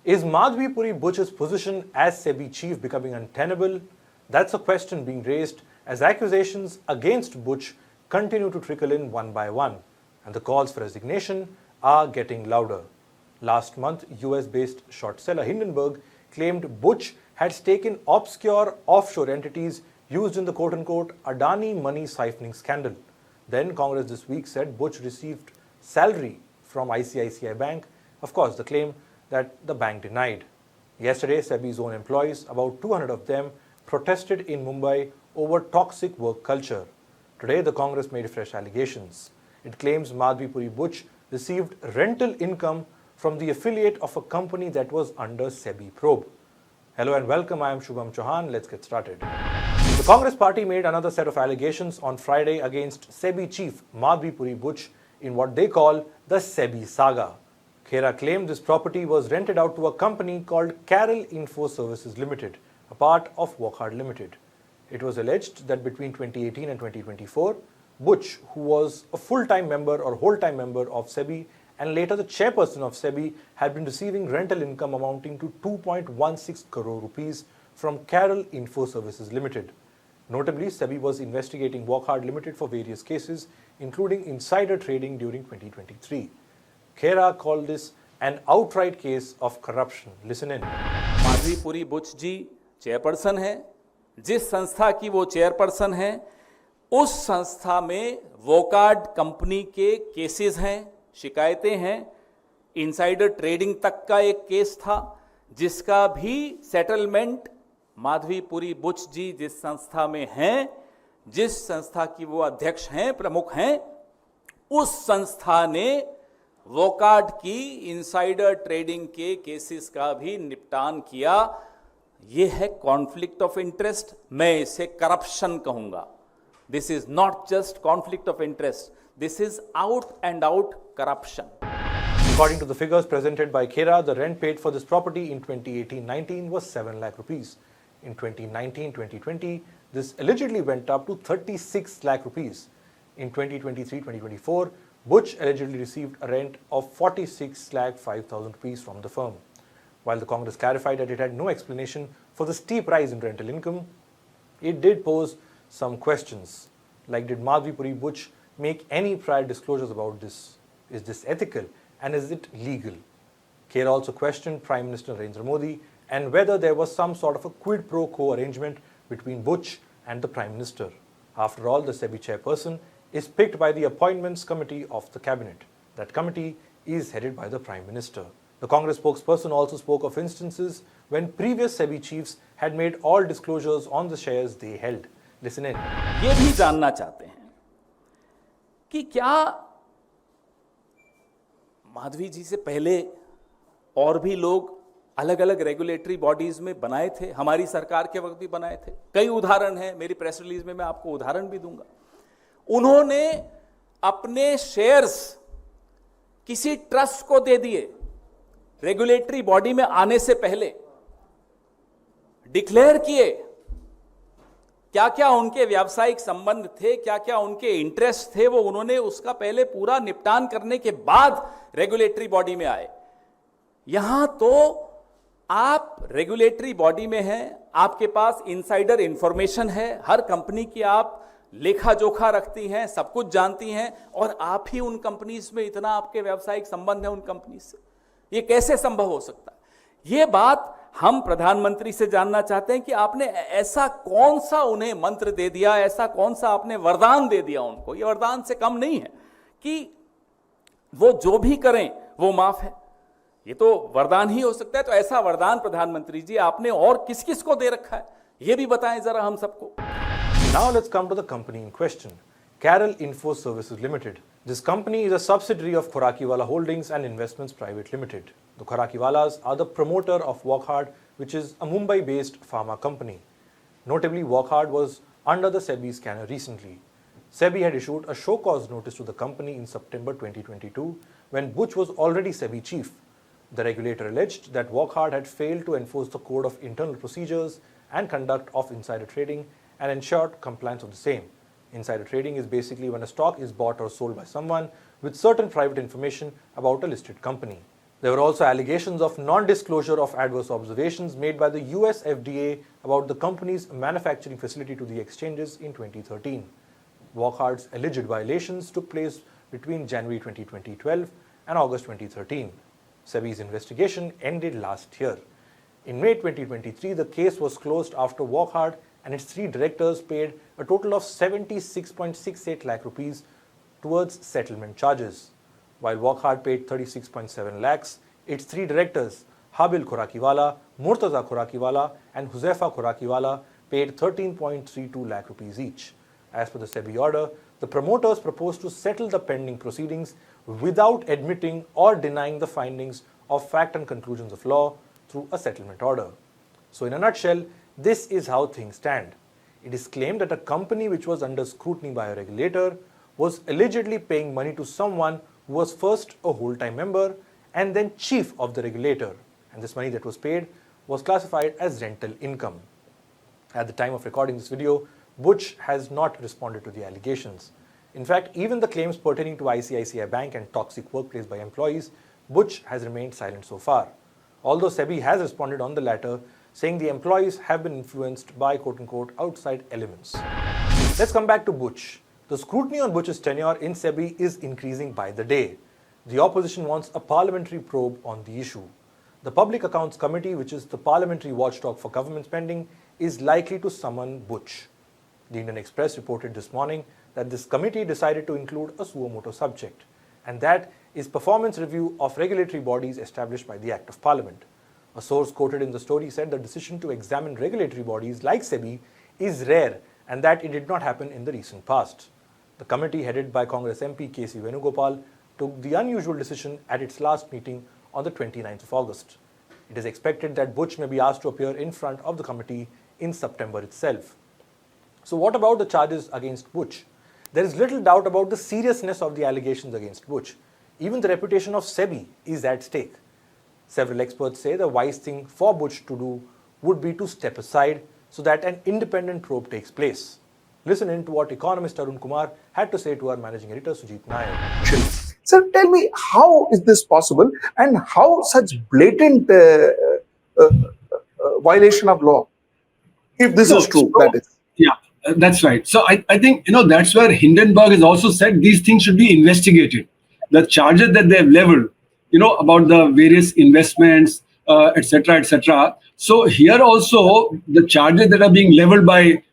Is Madhabi Puri Buch's position as Sebi chief becoming untenable? That's a question being raised as accusations against Buch continue to trickle in one by one, and the calls for resignation are getting louder. Last month, US-based short seller Hindenburg claimed Buch had stake in obscure offshore entities used in the quote-unquote Adani money siphoning scandal. Then Congress this week said Buch received salary from ICICI Bank. Of course, the claim that the bank denied. Yesterday, Sebi's own employees, about 200 of them, protested in Mumbai over toxic work culture. Today, the Congress made fresh allegations. It claims Madhabi Puri Buch received rental income from the affiliate of a company that was under Sebi probe. Hello and welcome, I am Shubham Chohan. Let's get started. The Congress party made another set of allegations on Friday against Sebi Chief Madhabi Puri Buch in what they call the Sebi saga. Khera claimed this property was rented out to a company called Carol Info Services Limited, a part of Wockhardt Limited. It was alleged that between 2018 and 2024, Buch, who was a full-time member or whole-time member of Sebi and later the chairperson of Sebi, had been receiving rental income amounting to 2.16 crore rupees from Carol Info Services Limited. Notably, Sebi was investigating Wockhardt Limited for various cases, including insider trading during 2023. Khera called this an outright case of corruption. Listen in. Madhabi Puri Buch ji chairperson है। जिस संस्था की वो chairperson है, उस संस्था में Wockhardt company के केसेस हैं, शिकायतें हैं। इनसाइडर ट्रेडिंग तक का एक केस था, जिसका भी सेटलमेंट माधवी पुरी बुच जी जिस संस्था में हैं, जिस संस्था की वो अध्यक्ष हैं, प्रमुख हैं, उस संस्था ने वोकार्ड की इनसाइडर ट्रेडिंग के केसेस का भी निपटान किया। ये है कॉन्फ्लिक्ट ऑफ इंटरेस्ट, मैं इसे करप्शन कहूंगा। This is not just conflict of interest, this is out and out corruption. According to the figures presented by Khera, the rent paid for this property in 2018-19 was 7 lakh rupees. In 2019-2020, this allegedly went up to 36 lakh rupees. In 2023-2024, Buch allegedly received a rent of 46 lakh 5,000 rupees from the firm. While the Congress clarified that it had no explanation for the steep rise in rental income, it did pose some questions, like did Madhabi Puri Buch make any prior disclosures about this? Is this ethical and is it legal? Khera also questioned Prime Minister Narendra Modi and whether there was some sort of a quid pro quo arrangement between Buch and the Prime Minister. After all, the Sebi chairperson is picked by the Appointments Committee of the Cabinet. That committee is headed by the Prime Minister. The Congress spokesperson also spoke of instances when previous Sebi chiefs had made all disclosures on the shares they held. Listen in. ये भी जानना चाहते हैं कि क्या माधवी जी से पहले और भी लोग अलग अलग रेगुलेटरी बॉडीज में बनाए थे, हमारी सरकार के वक्त भी बनाए थे। कई उदाहरण हैं, मेरी प्रेस रिलीज में मैं आपको उदाहरण भी दूंगा। उन्होंने अपने शेयर्स किसी ट्रस्ट को दे दिए, रेगुलेटरी बॉडी में आने से पहले डिक्लेयर किए क्या क्या उनके व्यावसायिक संबंध थे, क्या क्या उनके इंटरेस्ट थे, वो उन्होंने उसका पहले पूरा निपटान करने के बाद रेगुलेटरी बॉडी में आए। यहां तो आप रेगुलेटरी बॉडी में हैं, आपके पास इनसाइडर इंफॉर्मेशन है, हर कंपनी की आप लेखा जोखा रखती हैं, सब कुछ जानती हैं, और आप ही उन कंपनीज में इतना आपके व्यावसायिक संबंध है उन कंपनी से। ये कैसे संभव हो सकता है? ये बात हम प्रधानमंत्री से जानना चाहते हैं कि आपने ऐसा कौन सा उन्हें मंत्र दे दिया, ऐसा कौन सा आपने वरदान दे दिया उनको। ये वरदान से कम नहीं है कि वो जो भी करें वो माफ है, ये तो वरदान ही हो सकता है। तो ऐसा वरदान प्रधानमंत्री जी आपने और किस किस को दे रखा है, ये भी बताएं जरा हम सबको। Now let's come to the company in question, Carol Info Services Limited. This company is a subsidiary of Khorakiwala Holdings and Investments Private Limited. The Khorakiwalas are the promoter of Wockhardt, which is a Mumbai-based pharma company. Notably, Wockhardt was under the Sebi scanner recently. Sebi had issued a show cause notice to the company in September 2022 when Buch was already Sebi chief. The regulator alleged that Wockhardt had failed to enforce the code of internal procedures and conduct of insider trading and ensured compliance of the same. Insider trading is basically when a stock is bought or sold by someone with certain private information about a listed company. There were also allegations of non-disclosure of adverse observations made by the US FDA about the company's manufacturing facility to the exchanges in 2013. Wockhardt's alleged violations took place between January 2012 and August 2013. Sebi's investigation ended last year. In May 2023, the case was closed after Wockhardt and its 3 directors paid a total of 76.68 lakh rupees towards settlement charges. While Wockhardt paid 36.7 lakhs, its 3 directors, Habil Khorakiwala, Murtaza Khorakiwala and Huzaifa Khorakiwala paid 13.32 lakh rupees each. As per the Sebi order, the promoters proposed to settle the pending proceedings without admitting or denying the findings of fact and conclusions of law through a settlement order. So in a nutshell, this is how things stand. It is claimed that a company which was under scrutiny by a regulator was allegedly paying money to someone who was first a whole-time member and then chief of the regulator, and this money that was paid was classified as rental income. At the time of recording this video, Buch has not responded to the allegations. In fact, even the claims pertaining to ICICI Bank and toxic workplace by employees, Buch has remained silent so far. Although Sebi has responded on the latter, saying the employees have been influenced by quote-unquote outside elements. Let's come back to Buch. The scrutiny on Buch's tenure in Sebi is increasing by the day. The opposition wants a parliamentary probe on the issue. The Public Accounts Committee, which is the parliamentary watchdog for government spending, is likely to summon Buch. The Indian Express reported this morning that this committee decided to include a suo motu subject, and that is performance review of regulatory bodies established by the Act of Parliament. A source quoted in the story said the decision to examine regulatory bodies like Sebi is rare and that it did not happen in the recent past. The committee, headed by Congress MP K.C. Venugopal, took the unusual decision at its last meeting on the 29th of August. It is expected that Buch may be asked to appear in front of the committee in September itself. So what about the charges against Buch? There is little doubt about the seriousness of the allegations against Buch. Even the reputation of Sebi is at stake. Several experts say the wise thing for Buch to do would be to step aside so that an independent probe takes place. Listen in to what economist Arun Kumar had to say to our managing editor Sujit Nair. So tell me, how is this possible and how such blatant violation of law? If this is true, that is. Yeah, that's right. So I think, that's where Hindenburg has also said these things should be investigated. The charges that they have leveled, about the various investments, etc., etc. So here also, the charges that are being leveled by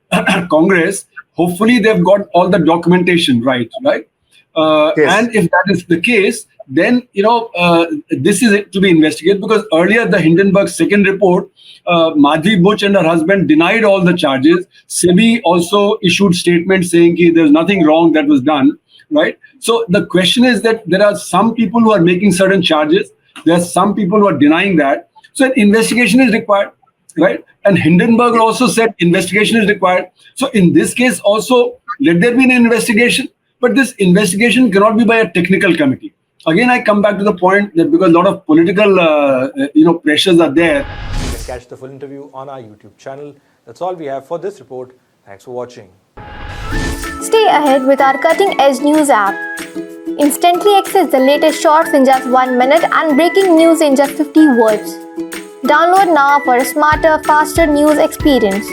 Congress, hopefully they've got all the documentation right? Yes. And if that is the case, then, this is to be investigated, because earlier the Hindenburg second report, Madhabi Buch and her husband denied all the charges. Sebi also issued statements saying there's nothing wrong that was done, right? So the question is that there are some people who are making certain charges. There are some people who are denying that. So an investigation is required, right? And Hindenburg also said investigation is required. So in this case also, let there be an investigation. But this investigation cannot be by a technical committee. Again, I come back to the point that because a lot of political, pressures are there. You can catch the full interview on our YouTube channel. That's all we have for this report. Thanks for watching. Stay ahead with our cutting-edge news app. Instantly access the latest shorts in just 1 minute and breaking news in just 50 words. Download now for a smarter, faster news experience.